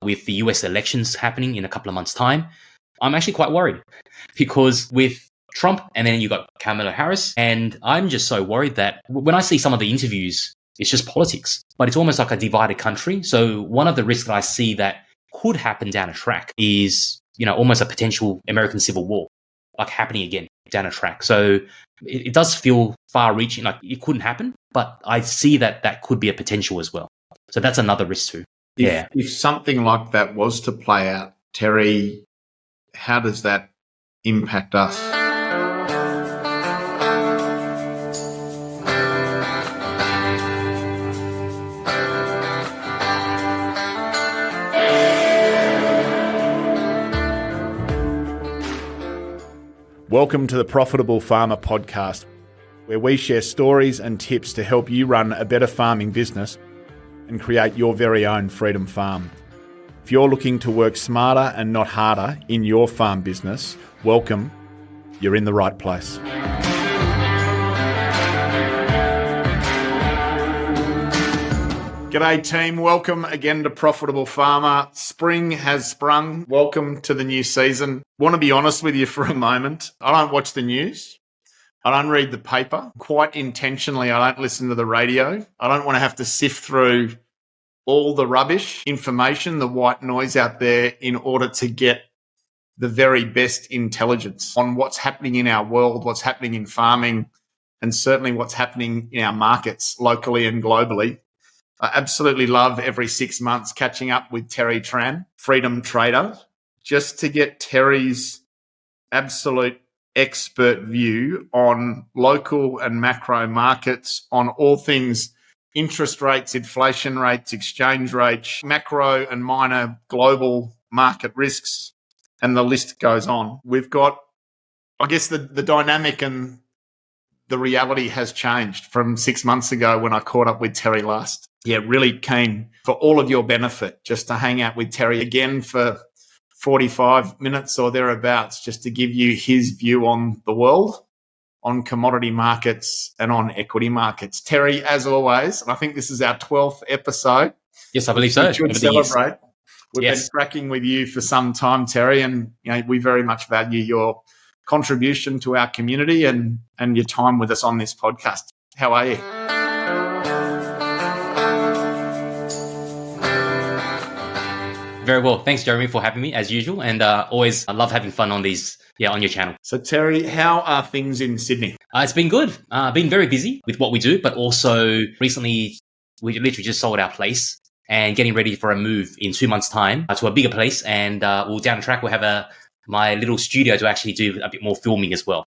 with the US elections happening in a couple of months' time, I'm actually quite worried because with Trump and then you got Kamala Harris, and I'm just so worried that when I see some of the interviews, it's just politics, but it's almost like a divided country. So one of the risks that I see that could happen down a track is, almost a potential American Civil War, like happening again down a track. So it does feel far-reaching, like it couldn't happen, but I see that could be a potential as well. So that's another risk too. If something like that was to play out, Terry, how does that impact us? Welcome to the Profitable Farmer podcast, where we share stories and tips to help you run a better farming business and create your very own freedom farm. If you're looking to work smarter and not harder in your farm business, welcome. You're in the right place. G'day team, welcome again to Profitable Farmer. Spring has sprung. Welcome to the new season. Want to be honest with you for a moment. I don't watch the news. I don't read the paper. Quite intentionally, I don't listen to the radio. I don't want to have to sift through all the rubbish information, the white noise out there in order to get the very best intelligence on what's happening in our world, what's happening in farming, and certainly what's happening in our markets locally and globally. I absolutely love every 6 months catching up with Terry Tran, Freedom Trader, just to get Terry's absolute expert view on local and macro markets, on all things interest rates, inflation rates, exchange rates, macro and minor global market risks, and the list goes on. We've got, I guess, the dynamic and the reality has changed from 6 months ago when I caught up with Terry last. Yeah, really keen for all of your benefit just to hang out with Terry again for 45 minutes or thereabouts, just to give you his view on the world, on commodity markets and on equity markets. Terry, as always, and I think this is our 12th episode. Yes, I believe so. We should celebrate. We've Yes. been tracking with you for some time, Terry, and we very much value your contribution to our community and your time with us on this podcast. How are you? Very well. Thanks, Jeremy, for having me as usual. And I love having fun on these, on your channel. So, Terry, how are things in Sydney? It's been good. Been very busy with what we do, but also recently we literally just sold our place and getting ready for a move in 2 months' time to a bigger place. And we'll down the track, we'll have my little studio to actually do a bit more filming as well.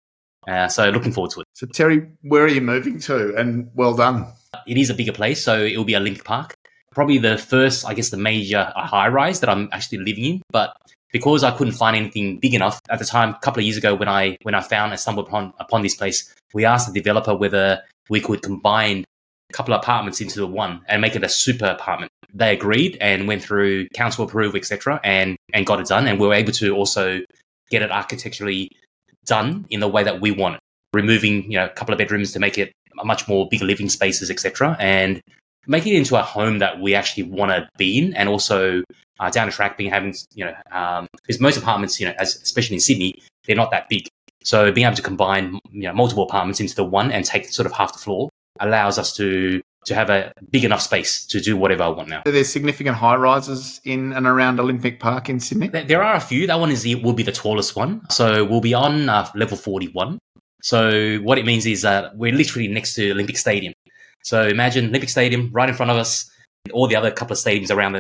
So looking forward to it. So, Terry, where are you moving to? And well done. It is a bigger place, so it will be Olympic Park. Probably the first, I guess, the major high-rise that I'm actually living in. But because I couldn't find anything big enough at the time, a couple of years ago when I stumbled upon this place, we asked the developer whether we could combine a couple of apartments into one and make it a super apartment. They agreed and went through council approval, etc., and got it done. And we were able to also get it architecturally done in the way that we want it, removing a couple of bedrooms to make it a much more bigger living spaces, etc., and making it into a home that we actually want to be in, and also down the track because most apartments, especially in Sydney, they're not that big. So being able to combine multiple apartments into the one and take sort of half the floor allows us to have a big enough space to do whatever I want now. So there's significant high rises in and around Olympic Park in Sydney? There are a few. That one will be the tallest one. So we'll be on level 41. So what it means is we're literally next to Olympic Stadium. So imagine Olympic Stadium right in front of us, and all the other couple of stadiums around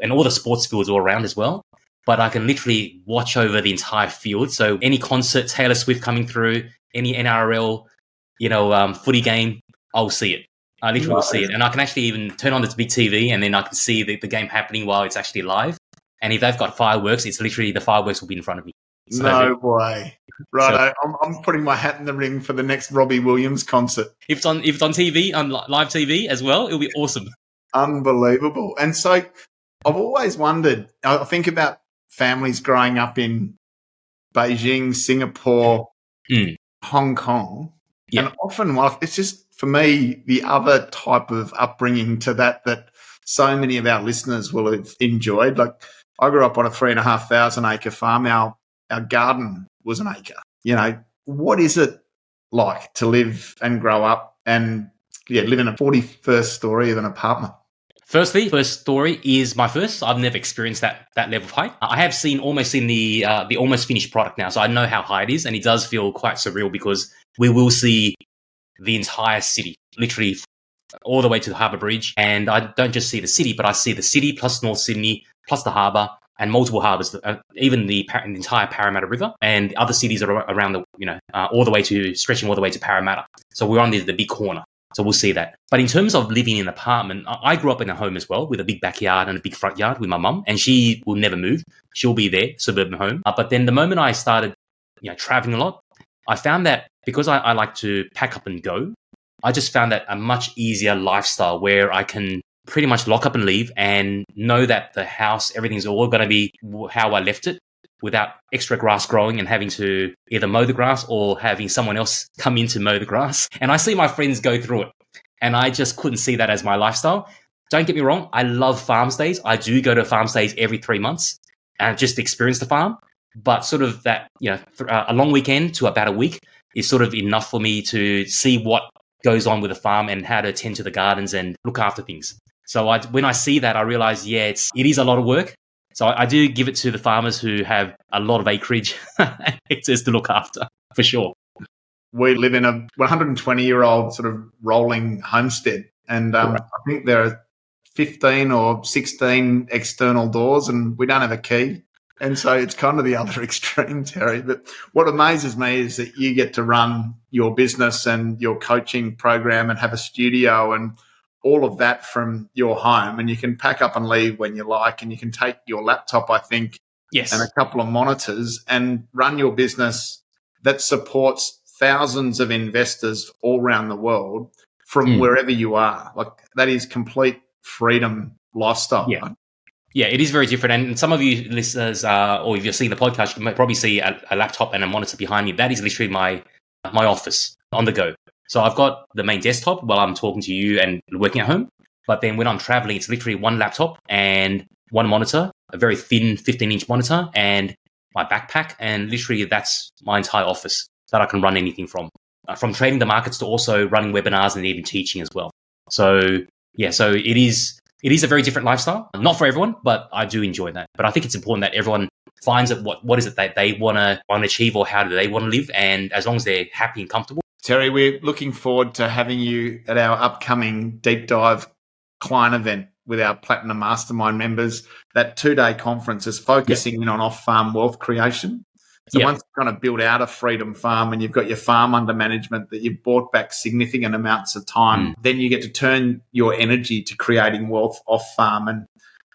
and all the sports fields all around as well. But I can literally watch over the entire field. So any concert, Taylor Swift coming through, any NRL, footy game, I'll see it. I literally will see it. And I can actually even turn on this big TV and then I can see the game happening while it's actually live. And if they've got fireworks, it's literally the fireworks will be in front of me. So, no way. Right, so, I'm putting my hat in the ring for the next Robbie Williams concert. If it's on TV, on live TV as well, it'll be awesome. Unbelievable. And so I've always wondered, I think about families growing up in Beijing, Singapore, Hong Kong, and often it's just, for me, the other type of upbringing to that so many of our listeners will have enjoyed. Like, I grew up on a 3,500 acre farm. Our garden was an acre. You know, what is it like to live and grow up and live in a 41st story of an apartment? Firstly, first story is my first. I've never experienced that level of height. I have almost seen the almost finished product now, so I know how high it is, and it does feel quite surreal because we will see the entire city, literally all the way to the Harbour Bridge. And I don't just see the city, but I see the city plus North Sydney plus the harbour and multiple harbours, even the entire Parramatta River and other cities are around the all the way to stretching all the way to Parramatta. So we're on the big corner. So we'll see that. But in terms of living in an apartment, I grew up in a home as well with a big backyard and a big front yard with my mum, and she will never move. She'll be there, suburban home. But then the moment I started, traveling a lot, I found that because I like to pack up and go, I just found that a much easier lifestyle where I can pretty much lock up and leave and know that the house, everything's all going to be how I left it, without extra grass growing and having to either mow the grass or having someone else come in to mow the grass. And I see my friends go through it, and I just couldn't see that as my lifestyle. Don't get me wrong, I love farm stays. I do go to farm stays every 3 months and just experience the farm. But sort of that, a long weekend to about a week is sort of enough for me to see what goes on with the farm and how to tend to the gardens and look after things. So when I see that, I realize, it is a lot of work. So I do give it to the farmers who have a lot of acreage hectares to look after, for sure. We live in a 120-year-old sort of rolling homestead, and I think there are 15 or 16 external doors, and we don't have a key. And so it's kind of the other extreme, Terry. But what amazes me is that you get to run your business and your coaching program and have a studio and all of that from your home, and you can pack up and leave when you like, and you can take your laptop, I think, yes, and a couple of monitors and run your business that supports thousands of investors all around the world from wherever you are. Like, that is complete freedom lifestyle. Yeah. Right? Yeah, it is very different. And some of you listeners, or if you're seeing the podcast, you might probably see a laptop and a monitor behind me. That is literally my office on the go. So I've got the main desktop while I'm talking to you and working at home. But then when I'm traveling, it's literally one laptop and one monitor, a very thin 15-inch monitor, and my backpack. And literally that's my entire office that I can run anything from trading the markets to also running webinars and even teaching as well. So so it is a very different lifestyle. Not for everyone, but I do enjoy that. But I think it's important that everyone finds out what is it that they want to achieve, or how do they want to live. And as long as they're happy and comfortable. Terry, we're looking forward to having you at our upcoming deep dive client event with our Platinum Mastermind members. That 2-day conference is focusing in on off-farm wealth creation. So once you've kind of built out a freedom farm and you've got your farm under management that you've bought back significant amounts of time, then you get to turn your energy to creating wealth off farm. And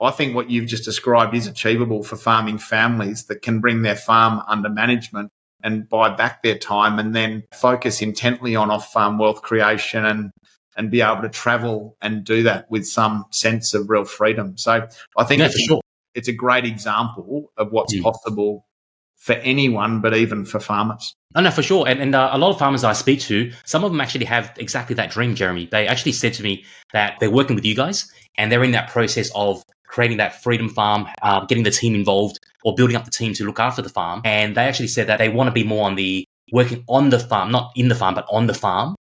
I think what you've just described is achievable for farming families that can bring their farm under management and buy back their time and then focus intently on off-farm wealth creation and be able to travel and do that with some sense of real freedom. So I think it's a great example of what's possible for anyone, but even for farmers. Oh, no, for sure. And a lot of farmers I speak to, some of them actually have exactly that dream, Jeremy. They actually said to me that they're working with you guys and they're in that process of creating that freedom farm, getting the team involved or building up the team to look after the farm. And they actually said that they want to be more on the working on the farm, not in the farm, but on the farm,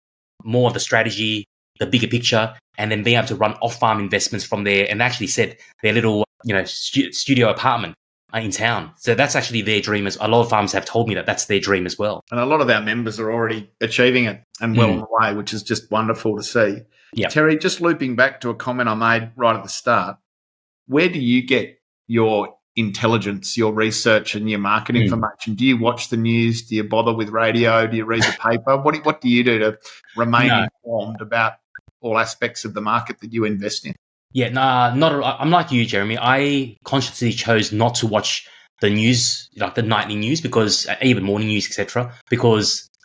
more of the strategy, the bigger picture, and then being able to run off-farm investments from there. And they actually said their little, studio apartment in town. So that's actually their dream. A lot of farmers have told me that that's their dream as well. And a lot of our members are already achieving it and well on the way, which is just wonderful to see. Yeah. Terry, just looping back to a comment I made right at the start, where do you get your intelligence, your research and your market information? Do you watch the news? Do you bother with radio? Do you read the paper? What do you do to remain informed about all aspects of the market that you invest in? Yeah, I'm like you, Jeremy. I consciously chose not to watch the news, like the nightly news, because even morning news, etc.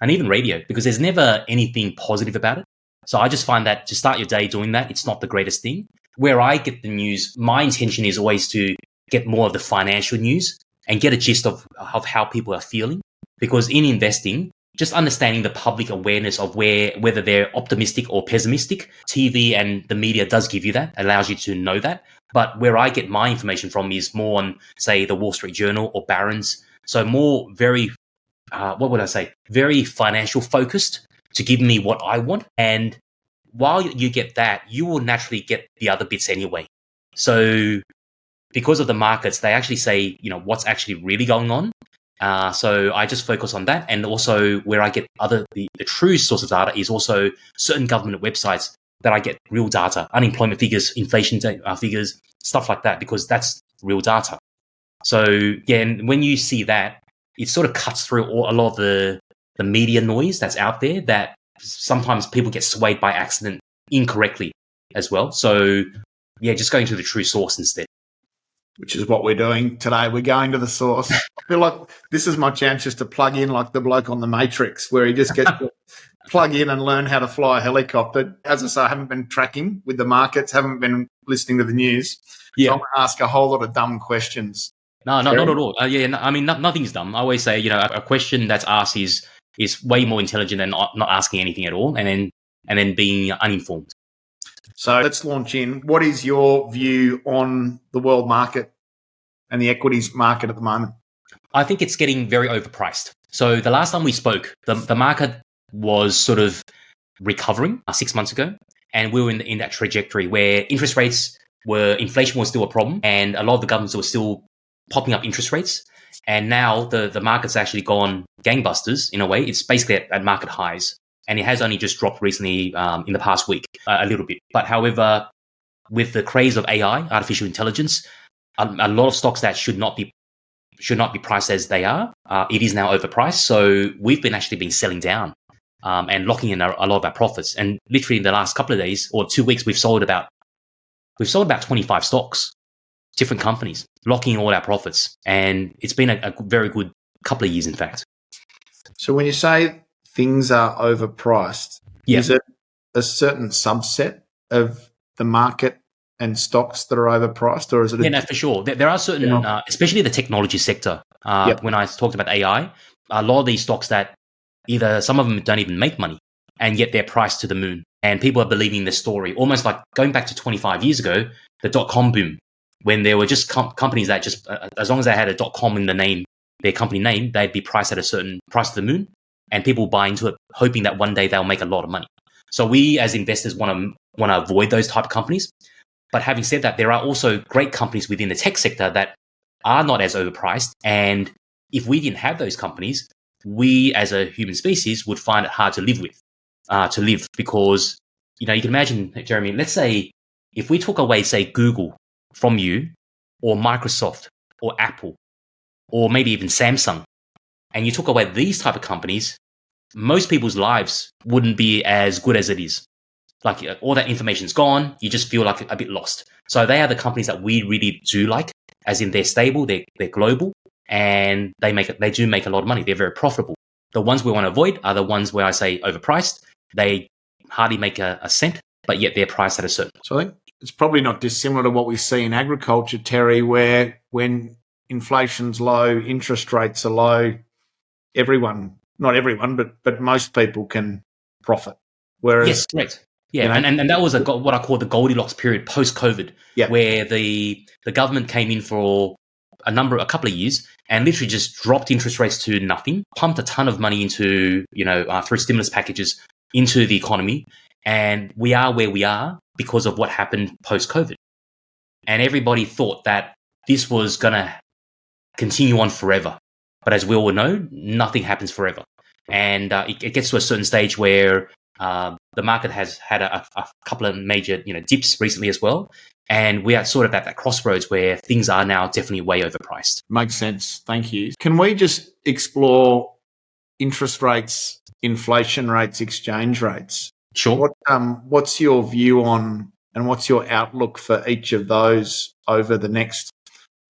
And even radio, because there's never anything positive about it. So I just find that to start your day doing that, it's not the greatest thing. Where I get the news, my intention is always to get more of the financial news and get a gist of how people are feeling. Because in investing, just understanding the public awareness of whether they're optimistic or pessimistic. TV and the media does give you that, allows you to know that. But where I get my information from is more on, say, the Wall Street Journal or Barron's. So more very, very financial focused to give me what I want. And while you get that, you will naturally get the other bits anyway. So because of the markets, they actually say, what's actually really going on. So I just focus on that. And also where I get the true source of data is also certain government websites that I get real data, unemployment figures, inflation figures, stuff like that, because that's real data. So yeah, and when you see that, it sort of cuts through a lot of the media noise that's out there that sometimes people get swayed by accident incorrectly as well. So yeah, just going to the true source instead. Which is what we're doing today. We're going to the source. I feel like this is my chance just to plug in like the bloke on the Matrix, where he just gets to plug in and learn how to fly a helicopter. As I say, I haven't been tracking with the markets, haven't been listening to the news. Yeah. So I'm going to ask a whole lot of dumb questions. No, not at all. Nothing's dumb. I always say, a question that's asked is way more intelligent than not asking anything at all, and then being uninformed. So let's launch in. What is your view on the world market and the equities market at the moment? I think it's getting very overpriced. So the last time we spoke, the market was sort of recovering 6 months ago, and we were in that trajectory where inflation was still a problem, and a lot of the governments were still popping up interest rates. And now the market's actually gone gangbusters in a way. It's basically at market highs. And it has only just dropped recently in the past week, a little bit. But however, with the craze of AI, artificial intelligence, a lot of stocks that should not be priced as they are, it is now overpriced. So we've been selling down and locking in a lot of our profits. And literally in the last couple of days or 2 weeks, we've sold about 25 stocks, different companies, locking in all our profits. And it's been a very good couple of years, in fact. So when you say things are overpriced, is it a certain subset of the market and stocks that are overpriced, or is it? For sure. There are certain, especially the technology sector. When I talked about AI, a lot of these stocks that either some of them don't even make money, and yet they're priced to the moon, and people are believing the story. Almost like going back to 25 years ago, the .com boom, when there were just companies that just, as long as they had a .com in the name, their company name, they'd be priced at a certain price to the moon. And people buy into it, hoping that one day they'll make a lot of money. So we, as investors, want to avoid those type of companies. But having said that, there are also great companies within the tech sector that are not as overpriced. And if we didn't have those companies, we, as a human species, would find it hard to live because you can imagine, Jeremy. Let's say if we took away, say, Google from you, or Microsoft, or Apple, or maybe even Samsung, and you took away these type of companies, most people's lives wouldn't be as good as it is. Like all that information's gone, you just feel like a bit lost. So they are the companies that we really do like, as in they're stable, they're global, and they do make a lot of money. They're very profitable. The ones we want to avoid are the ones where I say overpriced. They hardly make a cent, but yet they're priced at a certain. So I think it's probably not dissimilar to what we see in agriculture, Terry, where when inflation's low, interest rates are low, not everyone, but most people can profit. Whereas, yes, correct. Yeah, and that was what I call the Goldilocks period post-COVID, where the government came in for a couple of years and literally just dropped interest rates to nothing, pumped a ton of money into, through stimulus packages into the economy. And we are where we are because of what happened post-COVID. And everybody thought that this was going to continue on forever. But as we all know, nothing happens forever. And it gets to a certain stage where the market has had a couple of major dips recently as well. And we are sort of at that crossroads where things are now definitely way overpriced. Makes sense. Thank you. Can we just explore interest rates, inflation rates, exchange rates? Sure. What's your view on and what's your outlook for each of those over the next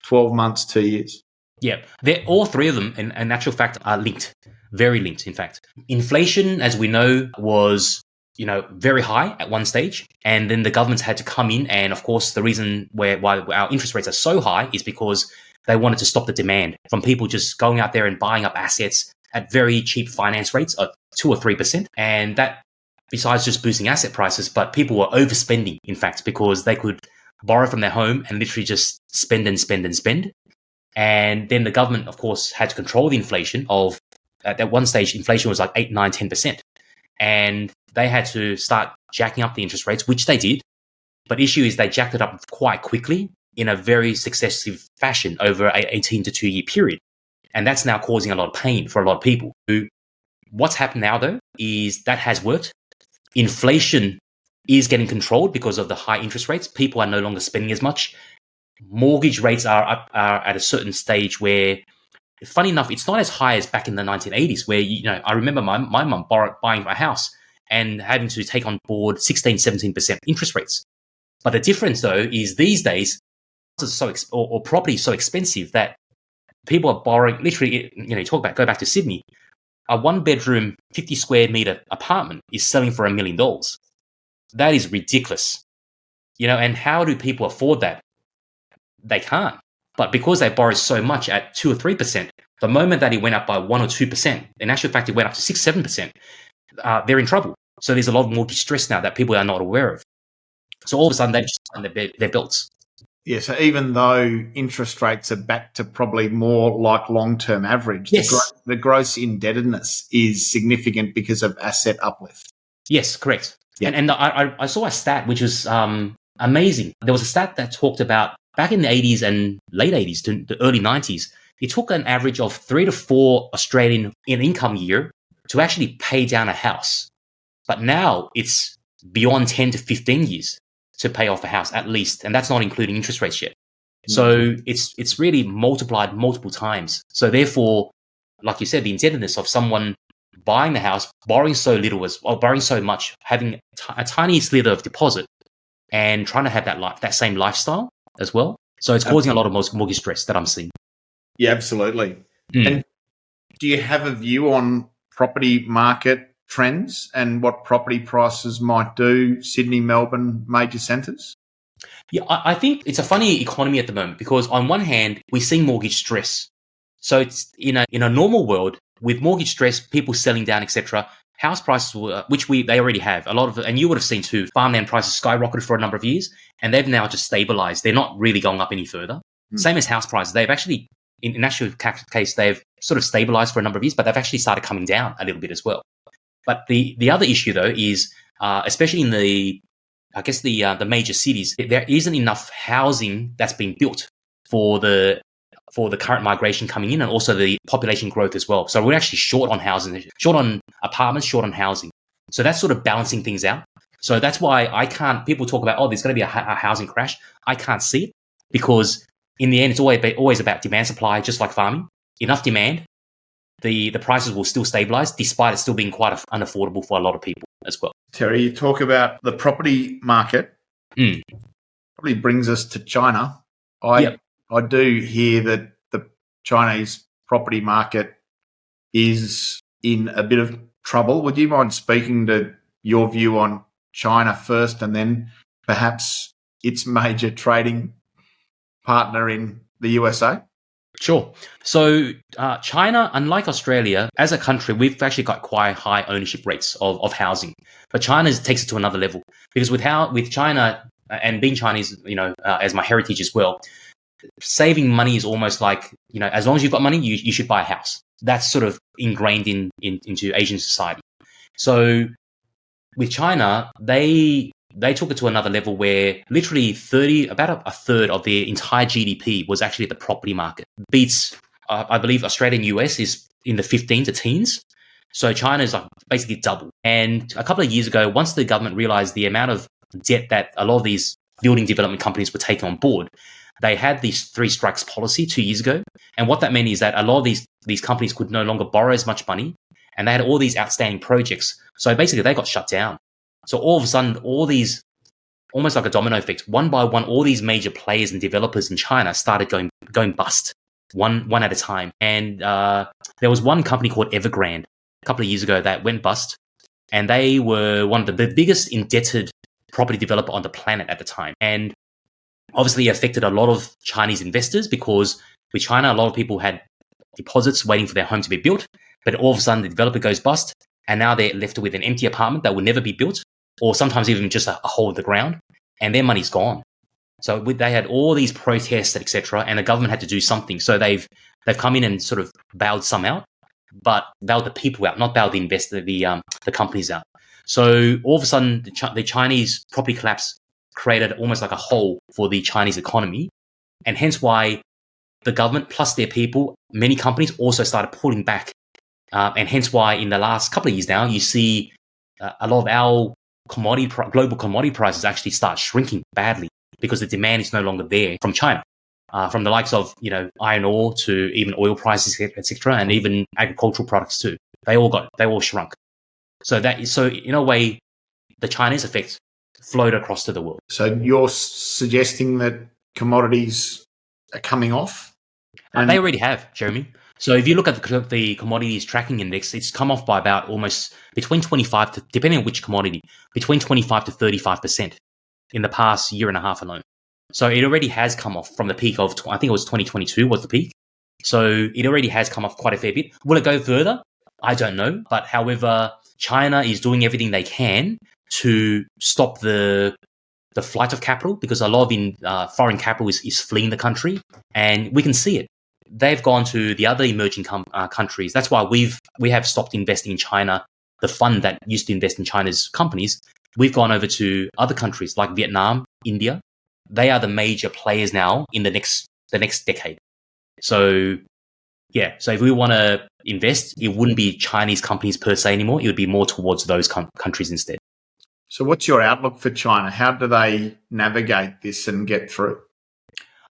12 months, 2 years? Yeah, all three of them, in actual fact, are linked, very linked, in fact. Inflation, as we know, was, very high at one stage. And then the governments had to come in. And of course, the reason why our interest rates are so high is because they wanted to stop the demand from people just going out there and buying up assets, at very cheap finance rates of 2 or 3%. And that, besides just boosting asset prices, but people were overspending, in fact, because they could borrow from their home and literally just spend and spend and spend. And then the government, of course, had to control the inflation of, at one stage, inflation was like 8, 9, 10%. And they had to start jacking up the interest rates, which they did. But issue is they jacked it up quite quickly in a very successive fashion over an 18 to 2-year period. And that's now causing a lot of pain for a lot of people. What's happened now, though, is that has worked. Inflation is getting controlled because of the high interest rates. People are no longer spending as much. Mortgage rates are at a certain stage where, funny enough, it's not as high as back in the 1980s, where, I remember my mum buying a house and having to take on board 16, 17% interest rates. But the difference, though, is these days, or property is so expensive that people are borrowing, literally, go back to Sydney, a 1-bedroom, 50 square meter apartment is selling for $1 million. That is ridiculous. And how do people afford that? They can't. But because they borrow so much at 2 or 3%, the moment that it went up by 1 or 2%, in actual fact, it went up to 6, 7%, they're in trouble. So there's a lot of mortgage stress now that people are not aware of. So all of a sudden, they've just done their bills. Yeah, so even though interest rates are back to probably more like long-term average, yes, the gross indebtedness is significant because of asset uplift. Yes, correct. Yeah. And I saw a stat which was amazing. There was a stat that talked about back in the 80s and late 80s to the early 90s, it took an average of 3 to 4 Australian in income year to actually pay down a house. But now it's beyond 10 to 15 years to pay off a house at least. And that's not including interest rates yet. So it's really multiplied multiple times. So therefore, like you said, the indebtedness of someone buying the house, borrowing so little or borrowing so much, having a tiny slither of deposit and trying to have that same lifestyle as well. So it's causing a lot of mortgage stress that I'm seeing. Yeah, absolutely. And do you have a view on property market trends and what property prices might do, Sydney, Melbourne, major centres? Yeah, I think it's a funny economy at the moment because on one hand, we're seeing mortgage stress. So it's in a normal world with mortgage stress, people selling down, etc. House prices, which they already have a lot of, and you would have seen too, farmland prices skyrocketed for a number of years, and they've now just stabilized. They're not really going up any further. Same as house prices. They've actually, in actual case, they've sort of stabilized for a number of years, but they've actually started coming down a little bit as well. But the other issue though is, especially in the major cities, there isn't enough housing that's being built for the current migration coming in and also the population growth as well. So we're actually short on housing, short on apartments, short on housing. So that's sort of balancing things out. So that's why people talk about, there's going to be a housing crash. I can't see it because in the end, it's always about demand supply, just like farming. Enough demand, the prices will still stabilize despite it still being quite unaffordable for a lot of people as well. Terry, you talk about the property market. Probably brings us to China. I do hear that the Chinese property market is in a bit of trouble. Would you mind speaking to your view on China first and then perhaps its major trading partner in the USA? Sure. So China, unlike Australia, as a country, we've actually got quite high ownership rates of housing. But China takes it to another level because with China and being Chinese, as my heritage as well, saving money is almost like, as long as you've got money, you should buy a house. That's sort of ingrained into Asian society. So with China, they took it to another level where literally about a third of their entire GDP was actually the property market. Beats, I believe, Australia and US is in the 15 to teens. So China is like basically double. And a couple of years ago, once the government realized the amount of debt that a lot of these building development companies were taking on board, they had this 3 strikes policy 2 years ago. And what that meant is that a lot of these companies could no longer borrow as much money, and they had all these outstanding projects. So basically they got shut down. So all of a sudden, all these, almost like a domino effect, one by one, all these major players and developers in China started going bust, one at a time. And there was one company called Evergrande a couple of years ago that went bust, and they were one of the biggest indebted property developer on the planet at the time. And obviously it affected a lot of Chinese investors because with China, a lot of people had deposits waiting for their home to be built. but all of a sudden the developer goes bust, and now they're left with an empty apartment that will never be built, or sometimes even just a hole in the ground, and their money's gone. So they had all these protests, etc., and the government had to do something. So they've come in and sort of bailed some out, but bailed the people out, not bailed the investor, the companies out. So all of a sudden, the Chinese property collapse created almost like a hole for the Chinese economy, and hence why the government plus their people, many companies also started pulling back, and hence why in the last couple of years now, you see a lot of our global commodity prices actually start shrinking badly because the demand is no longer there from China, from the likes of iron ore to even oil prices, etc., and even agricultural products too. They all shrunk. So in a way, the Chinese effect flowed across to the world. So you're suggesting that commodities are coming off? They already have, Jeremy. So if you look at the commodities tracking index, it's come off by about almost between 25 to, depending on which commodity, between 25 to 35% in the past year and a half alone. So it already has come off from the peak of, I think it was 2022 was the peak. So it already has come off quite a fair bit. Will it go further? I don't know. But however, China is doing everything they can to stop the flight of capital, because a lot of foreign capital is fleeing the country, and we can see it. They've gone to the other emerging countries. That's why we have stopped investing in China. The fund that used to invest in China's companies, we've gone over to other countries like Vietnam, India. They are the major players now in the next decade. So yeah, so if we want to invest, it wouldn't be Chinese companies per se anymore. It would be more towards those countries instead. So what's your outlook for China? How do they navigate this and get through?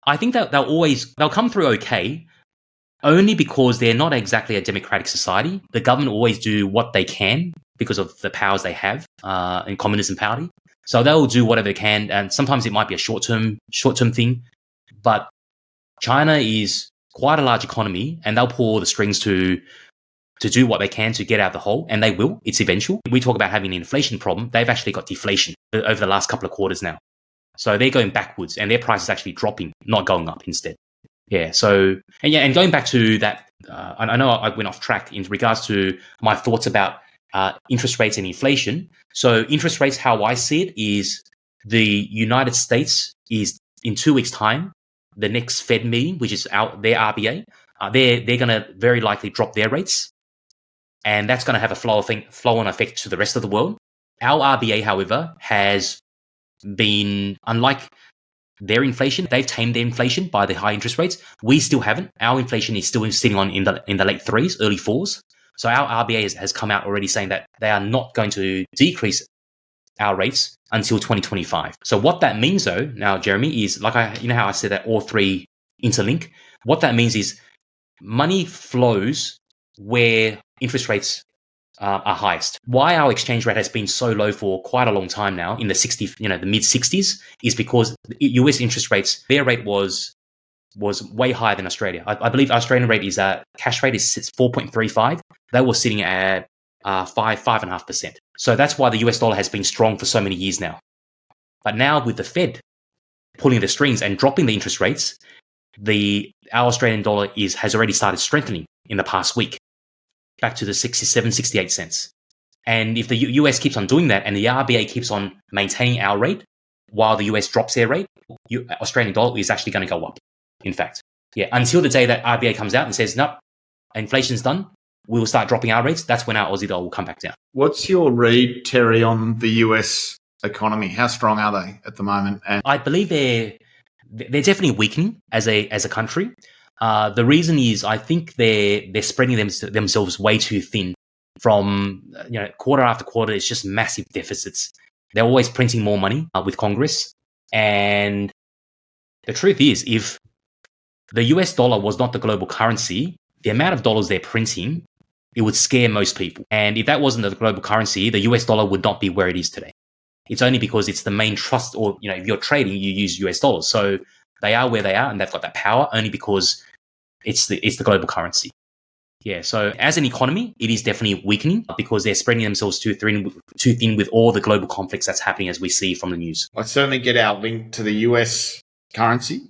I think that they'll come through okay, only because they're not exactly a democratic society. The government always do what they can because of the powers they have in Communism Party. So they'll do whatever they can, and sometimes it might be a short-term thing. But China is quite a large economy, and they'll pull all the strings to do what they can to get out of the hole, and they will. It's eventual. We talk about having an inflation problem. They've actually got deflation over the last couple of quarters now. So they're going backwards, and their price is actually dropping, not going up instead. Yeah. So, and going back to that, I know I went off track in regards to my thoughts about interest rates and inflation. So interest rates, how I see it, is the United States is in 2 weeks' time, the next Fed meeting, which is their RBA, they're going to very likely drop their rates. And that's going to have a flow-on effect to the rest of the world. Our RBA, however, has been, unlike their inflation, they've tamed their inflation by the high interest rates. We still haven't. Our inflation is still sitting in the late 3s, early 4s. So our RBA has come out already saying that they are not going to decrease our rates until 2025. So what that means, though, now, Jeremy, is like how I said that all three interlink. What that means is money flows where interest rates are highest. Why our exchange rate has been so low for quite a long time now, in the the mid 60s, is because US interest rates, their rate was way higher than Australia. I believe Australian rate is cash rate is 4.35. They were sitting at 5.5%. So that's why the US dollar has been strong for so many years now. But now with the Fed pulling the strings and dropping the interest rates, our Australian dollar has already started strengthening in the past week, back to the 67, 68 cents. And if the US keeps on doing that and the RBA keeps on maintaining our rate while the US drops their rate, Australian dollar is actually going to go up, in fact. Yeah, until the day that RBA comes out and says, nope, inflation's done, we will start dropping our rates. That's when our Aussie dollar will come back down. What's your read, Terry, on the US economy? How strong are they at the moment? And I believe they're definitely weakening as a country. The reason is I think they're spreading themselves way too thin. From quarter after quarter, it's just massive deficits. They're always printing more money with Congress. And the truth is, if the US dollar was not the global currency, the amount of dollars they're printing, it would scare most people. And if that wasn't the global currency, the US dollar would not be where it is today. It's only because it's the main trust, or if you're trading, you use US dollars. So they are where they are, and they've got that power only because it's the global currency. Yeah. So as an economy, it is definitely weakening because they're spreading themselves too thin with all the global conflicts that's happening, as we see from the news. I certainly get our link to the US currency.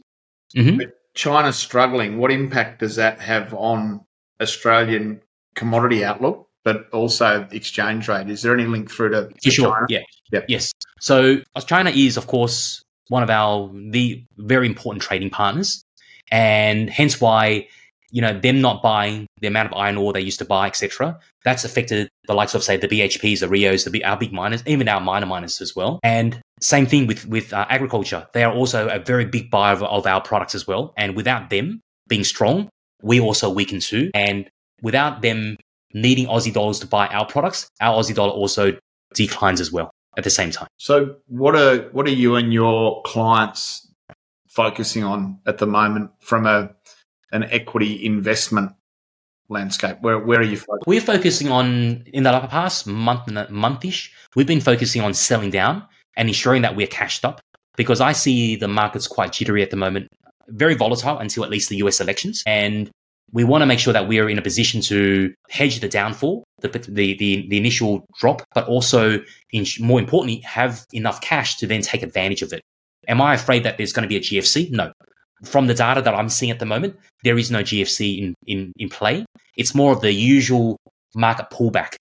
Mm-hmm. But China's struggling. What impact does that have on Australian commodity outlook, but also exchange rate. Is there any link through to sure. China? Yeah. Yep. Yes. So China is, of course, one of the very important trading partners, and hence why, them not buying the amount of iron ore they used to buy, etc. That's affected the likes of, say, the BHPs, the Rios, our big miners, even our miners as well. And same thing with agriculture. They are also a very big buyer of our products as well. And without them being strong, we also weaken too. And without them needing Aussie dollars to buy our products, our Aussie dollar also declines as well at the same time. So what are you and your clients focusing on at the moment from an equity investment landscape? Where are you focusing? We're focusing on, in the past month-ish, we've been focusing on selling down and ensuring that we're cashed up, because I see the market's quite jittery at the moment, very volatile until at least the US elections. And we want to make sure that we are in a position to hedge the downfall, the initial drop, but also, more importantly, have enough cash to then take advantage of it. Am I afraid that there's going to be a GFC? No. From the data that I'm seeing at the moment, there is no GFC in play. It's more of the usual market pullback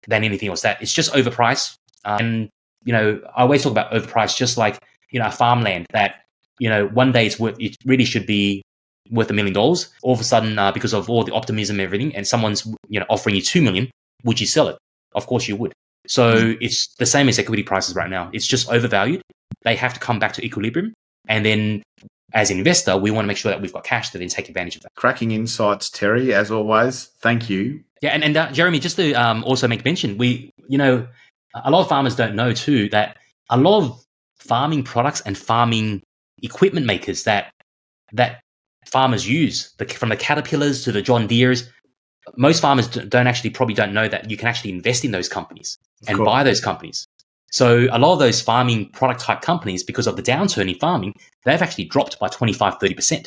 than anything else. That it's just overpriced. And, I always talk about overpriced, just like, a farmland that, one day it really should be worth $1 million. All of a sudden, because of all the optimism and everything, and someone's, offering you $2 million, would you sell it? Of course you would. So it's the same as equity prices right now. It's just overvalued. They have to come back to equilibrium. And then as an investor, we want to make sure that we've got cash to then take advantage of that. Cracking insights, Terry, as always. Thank you. Yeah, and Jeremy, just to also make mention, a lot of farmers don't know too that a lot of farming products and farming equipment makers that farmers use, from the Caterpillars to the John Deeres, most farmers probably don't know that you can actually invest in those companies and buy those companies. So a lot of those farming product type companies, because of the downturn in farming, they've actually dropped by 25-30%,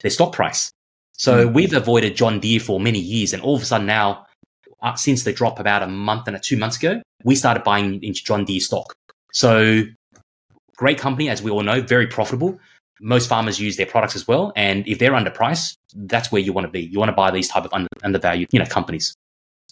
their stock price. So we've avoided John Deere for many years. And all of a sudden now, since the drop about a month and 2 months ago, we started buying into John Deere stock. So great company, as we all know, very profitable. Most farmers use their products as well. And if they're underpriced, that's where you want to be. You want to buy these type of undervalued, companies.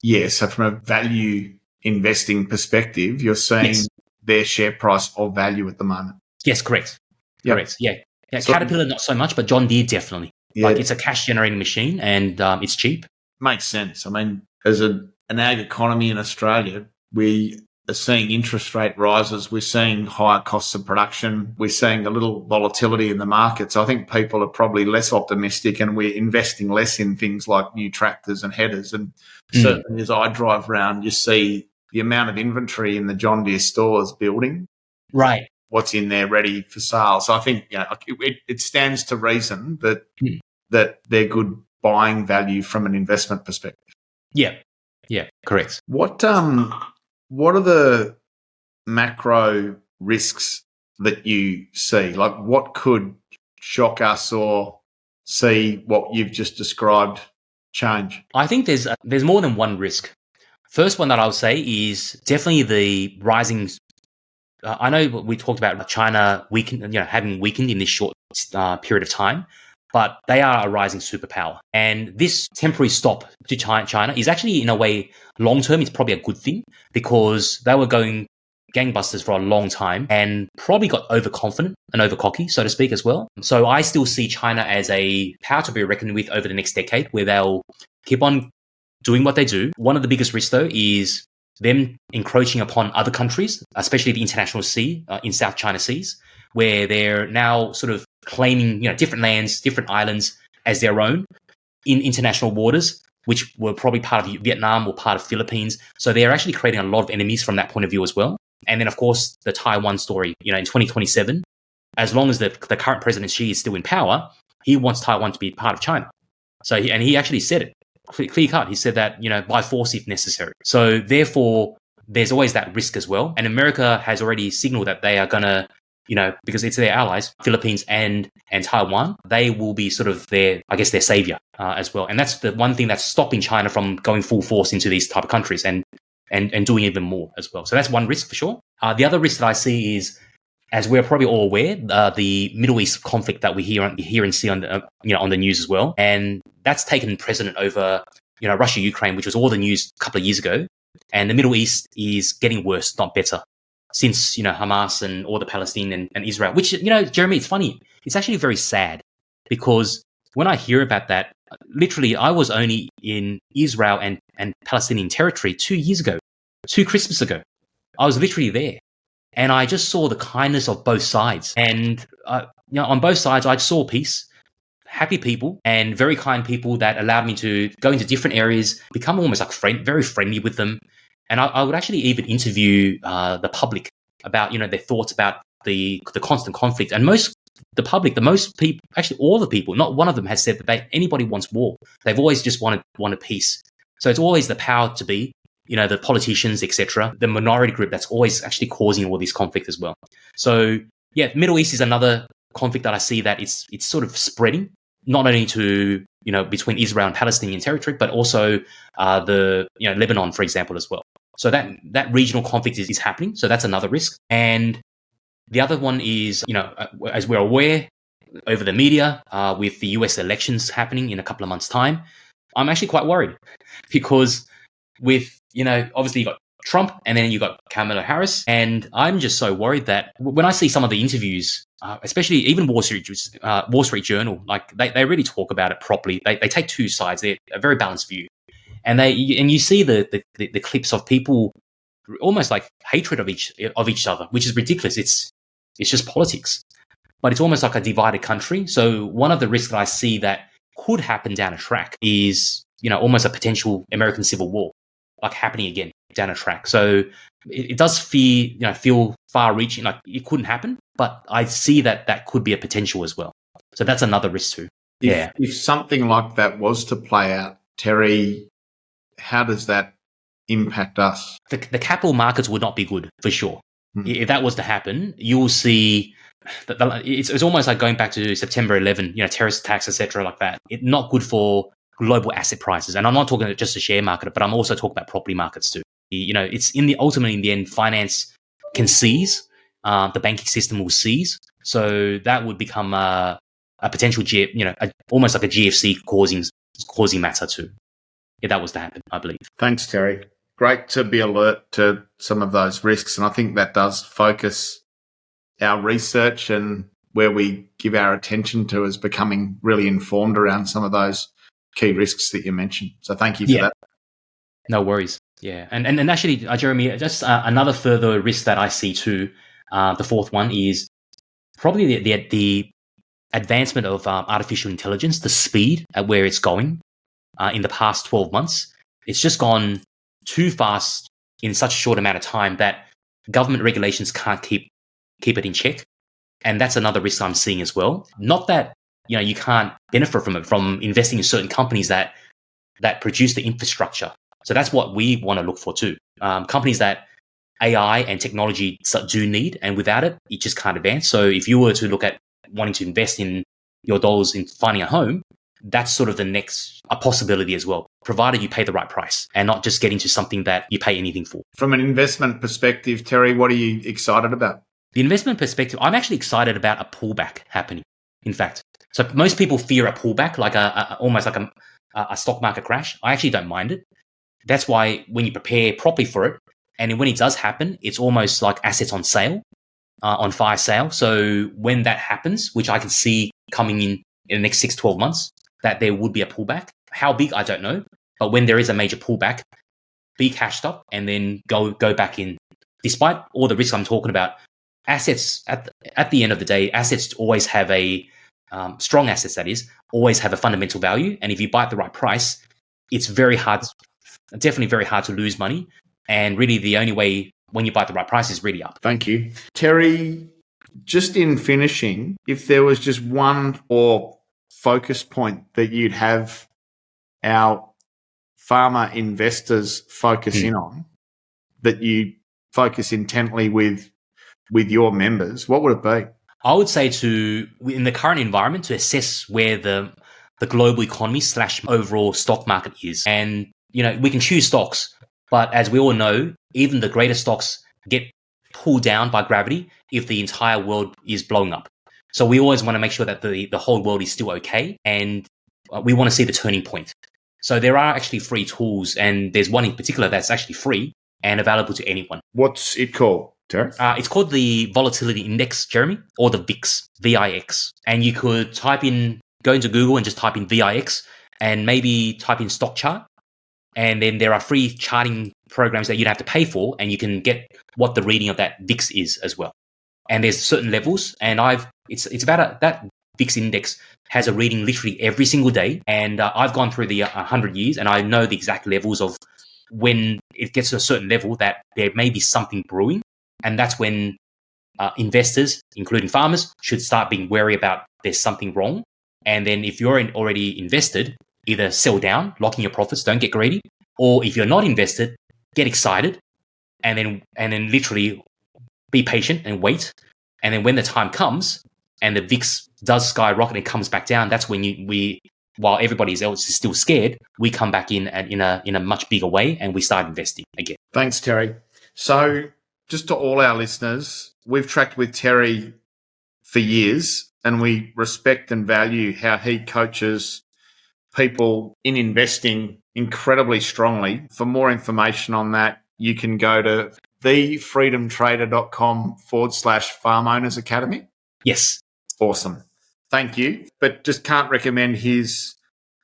Yeah. So from a value investing perspective, you're seeing their share price of value at the moment. Yes, correct. Yep. Correct. Yeah. So, Caterpillar, not so much, but John Deere, definitely. Yeah. Like, it's a cash generating machine, and it's cheap. Makes sense. I mean, as an ag economy in Australia, we are seeing interest rate rises. We're seeing higher costs of production. We're seeing a little volatility in the markets. I think people are probably less optimistic, and we're investing less in things like new tractors and headers. And certainly as I drive around, you see the amount of inventory in the John Deere stores building. Right. What's in there ready for sale. So I think it stands to reason that they're good buying value from an investment perspective. Yeah. Yeah, correct. What are the macro risks that you see? Like, what could shock us or see what you've just described change? I think there's more than one risk. First one that I would say is definitely the rising. I know we talked about China having weakened in this short period of time, but they are a rising superpower. And this temporary stop to China is actually, in a way, long term, it's probably a good thing, because they were going gangbusters for a long time and probably got overconfident and overcocky, so to speak, as well. So I still see China as a power to be reckoned with over the next decade, where they'll keep on doing what they do. One of the biggest risks, though, is them encroaching upon other countries, especially the international sea, in South China Seas, where they're now sort of claiming, different lands, different islands as their own in international waters, which were probably part of Vietnam or part of Philippines. So they're actually creating a lot of enemies from that point of view as well. And then, of course, the Taiwan story, in 2027, as long as the current President Xi is still in power, he wants Taiwan to be part of China. So he actually said it clear cut. He said that, by force if necessary. So therefore, there's always that risk as well. And America has already signaled that they are going to, because it's their allies, Philippines and Taiwan, they will be sort of their savior as well. And that's the one thing that's stopping China from going full force into these type of countries and doing even more as well. So that's one risk for sure. The other risk that I see is, as we're probably all aware, the Middle East conflict that we hear and see on the news as well, and that's taken precedent over Russia, Ukraine, which was all the news a couple of years ago. And the Middle East is getting worse, not better, since, Hamas and all the Palestinian and Israel, which, Jeremy, it's funny. It's actually very sad because when I hear about that, literally, I was only in Israel and Palestinian territory 2 years ago, 2 Christmas ago. I was literally there. And I just saw the kindness of both sides. And, on both sides, I saw peace, happy people, and very kind people that allowed me to go into different areas, become almost like very friendly with them. And I would actually even interview the public about, their thoughts about the constant conflict. And most people, actually all the people, not one of them has said that anybody wants war. They've always just wanted peace. So it's always the power to be, the politicians, etc., the minority group that's always actually causing all this conflict as well. So yeah, Middle East is another conflict that I see that it's sort of spreading, not only to, between Israel and Palestinian territory, but also Lebanon, for example, as well. So that regional conflict is happening. So that's another risk. And the other one is, as we're aware over the media, with the US elections happening in a couple of months' time, I'm actually quite worried because with, obviously you got Trump and then you got Kamala Harris. And I'm just so worried that when I see some of the interviews, especially even Wall Street Journal, like they really talk about it properly. They take two sides. They're a very balanced view. And you see the clips of people almost like hatred of each other, which is ridiculous. It's just politics, but it's almost like a divided country. So one of the risks that I see that could happen down a track is, almost a potential American Civil War, like happening again down a track. So it does feel far-reaching, like it couldn't happen, but I see that could be a potential as well. So that's another risk too. If something like that was to play out, Terry, how does that impact us? The capital markets would not be good for sure. If that was to happen, you will see that it's almost like going back to September 11, terrorist attacks, etc., like that. It's not good for global asset prices. And I'm not talking just the share market, but I'm also talking about property markets too. It's ultimately in the end, finance can seize, the banking system will seize. So that would become a potential, almost like a GFC causing matter too, if that was to happen, I believe. Thanks, Terry. Great to be alert to some of those risks. And I think that does focus our research and where we give our attention to as becoming really informed around some of those key risks that you mentioned. So thank you for that. No worries. Yeah. And actually, Jeremy, just another further risk that I see too, the fourth one is probably the advancement of artificial intelligence, the speed at where it's going in the past 12 months. It's just gone too fast in such a short amount of time that government regulations can't keep it in check. And that's another risk I'm seeing as well. Not that, you can't benefit from it, from investing in certain companies that produce the infrastructure. So that's what we want to look for too. Companies that AI and technology do need, and without it, it just can't advance. So if you were to look at wanting to invest in your dollars in finding a home, that's sort of the next possibility as well, provided you pay the right price and not just getting to something that you pay anything for. From an investment perspective, Terry, what are you excited about? The investment perspective, I'm actually excited about a pullback happening, in fact. So most people fear a pullback, like almost like a stock market crash. I actually don't mind it. That's why when you prepare properly for it, and when it does happen, it's almost like assets on sale, on fire sale. So when that happens, which I can see coming in the next 6-12 months, that there would be a pullback. How big, I don't know. But when there is a major pullback, be cashed up and then go back in. Despite all the risks I'm talking about, assets, at the end of the day, assets always have strong assets, that is, always have a fundamental value. And if you buy at the right price, it's definitely very hard to lose money. And really the only way when you buy at the right price is really up. Thank you. Terry, just in finishing, if there was just one or focus point that you'd have our farmer investors focus in on, that you focus intently with your members, what would it be? I would say in the current environment, to assess where the global economy / overall stock market is. And, we can choose stocks, but as we all know, even the greatest stocks get pulled down by gravity if the entire world is blowing up. So we always want to make sure that the whole world is still okay, and we want to see the turning point. So there are actually free tools, and there's one in particular that's actually free and available to anyone. What's it called, Terry? It's called the Volatility Index, Jeremy, or the VIX, VIX. And you could go into Google and just type in VIX and maybe type in stock chart. And then there are free charting programs that you'd have to pay for, and you can get what the reading of that VIX is as well. And there's certain levels, and it's about that VIX index has a reading literally every single day. And I've gone through the 100 years, and I know the exact levels of when it gets to a certain level that there may be something brewing. And that's when investors, including farmers, should start being wary about there's something wrong. And then if you're already invested, either sell down, lock in your profits, don't get greedy. Or if you're not invested, get excited and then literally be patient and wait. And then when the time comes and the VIX does skyrocket and comes back down, that's when we while everybody else is still scared, we come back in a much bigger way and we start investing again. Thanks, Terry. So just to all our listeners, we've tracked with Terry for years and we respect and value how he coaches people in investing incredibly strongly. For more information on that, you can go to thefreedomtrader.com/Farm Owners Academy. Yes. Awesome. Thank you. But just can't recommend his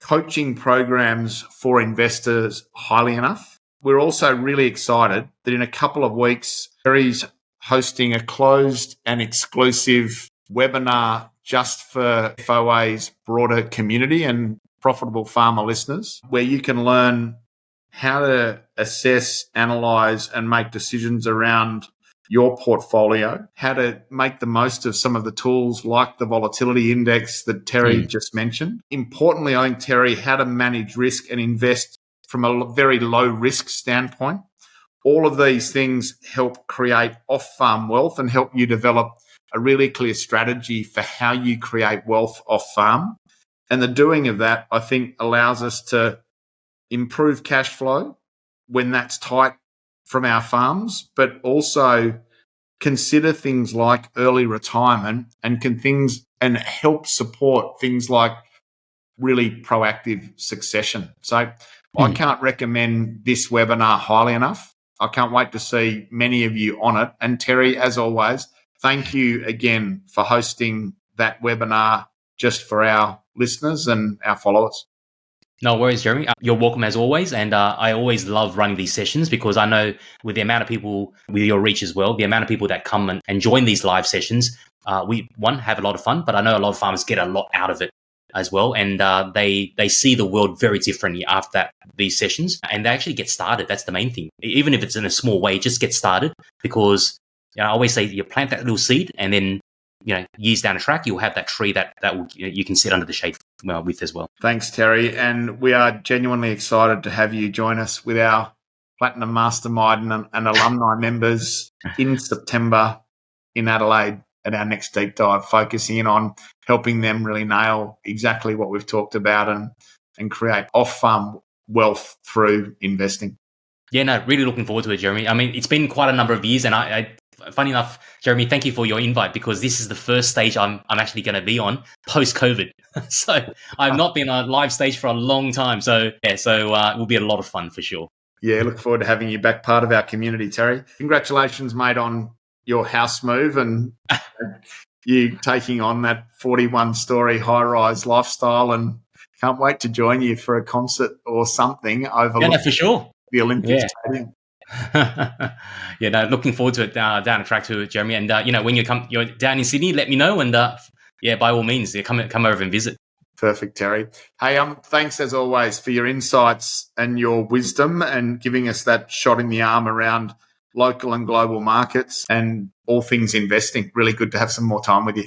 coaching programs for investors highly enough. We're also really excited that in a couple of weeks, Terry's hosting a closed and exclusive webinar just for FOA's broader community and profitable farmer listeners, where you can learn how to assess, analyze, and make decisions around your portfolio, how to make the most of some of the tools like the volatility index that Terry just mentioned. Importantly, I think, Terry, how to manage risk and invest from a very low risk standpoint. All of these things help create off-farm wealth and help you develop a really clear strategy for how you create wealth off-farm. And the doing of that, I think, allows us to improve cash flow when that's tight from our farms, but also consider things like early retirement and help support things like really proactive succession. So I can't recommend this webinar highly enough. I can't wait to see many of you on it. And Terry, as always, thank you again for hosting that webinar just for our listeners and our followers. No worries, Jeremy. You're welcome as always. And I always love running these sessions because I know with the amount of people, with your reach as well, the amount of people that come and join these live sessions, we have a lot of fun, but I know a lot of farmers get a lot out of it as well. And they see the world very differently after these sessions, and they actually get started. That's the main thing. Even if it's in a small way, just get started, because I always say you plant that little seed and then years down the track, you'll have that tree that will, you can sit under the shade with as well. Thanks, Terry. And we are genuinely excited to have you join us with our Platinum Mastermind and alumni members in September in Adelaide at our next deep dive, focusing in on helping them really nail exactly what we've talked about and create off-farm wealth through investing. Yeah, no, really looking forward to it, Jeremy. I mean, it's been quite a number of years, and I funny enough, Jeremy, thank you for your invite, because this is the first stage I'm actually going to be on post-COVID. So I've not been on a live stage for a long time. So yeah, it will be a lot of fun for sure. Yeah, look forward to having you back, part of our community, Terry. Congratulations, mate, on your house move and you taking on that 41-story high-rise lifestyle, and can't wait to join you for a concert or something overlooking for sure. The Olympic Stadium. Looking forward to it down the track to it, Jeremy. And when you're down in Sydney, let me know. And by all means, come over and visit. Perfect, Terry. Hey, thanks as always for your insights and your wisdom and giving us that shot in the arm around local and global markets and all things investing. Really good to have some more time with you.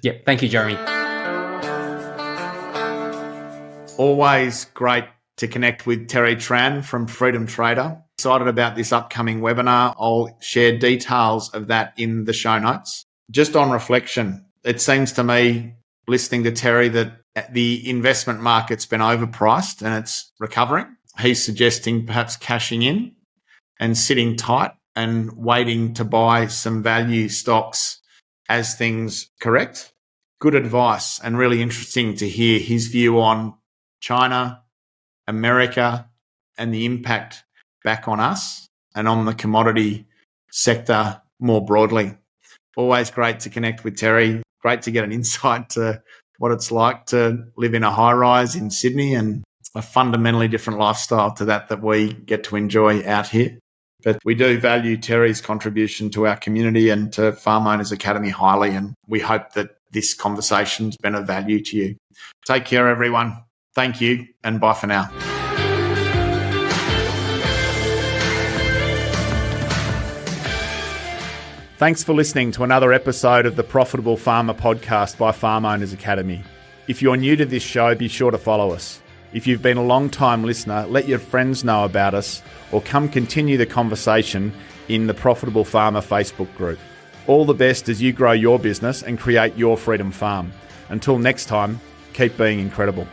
Yeah, thank you, Jeremy. Always great to connect with Terry Tran from Freedom Trader. Excited about this upcoming webinar. I'll share details of that in the show notes. Just on reflection, it seems to me, listening to Terry, that the investment market's been overpriced and it's recovering. He's suggesting perhaps cashing in and sitting tight and waiting to buy some value stocks as things correct. Good advice, and really interesting to hear his view on China America, and the impact back on us and on the commodity sector more broadly. Always great to connect with Terry. Great to get an insight to what it's like to live in a high-rise in Sydney, and a fundamentally different lifestyle to that we get to enjoy out here. But we do value Terry's contribution to our community and to Farm Owners Academy highly, and we hope that this conversation's been of value to you. Take care, everyone. Thank you, and bye for now. Thanks for listening to another episode of the Profitable Farmer podcast by Farm Owners Academy. If you're new to this show, be sure to follow us. If you've been a long-time listener, let your friends know about us, or come continue the conversation in the Profitable Farmer Facebook group. All the best as you grow your business and create your freedom farm. Until next time, keep being incredible.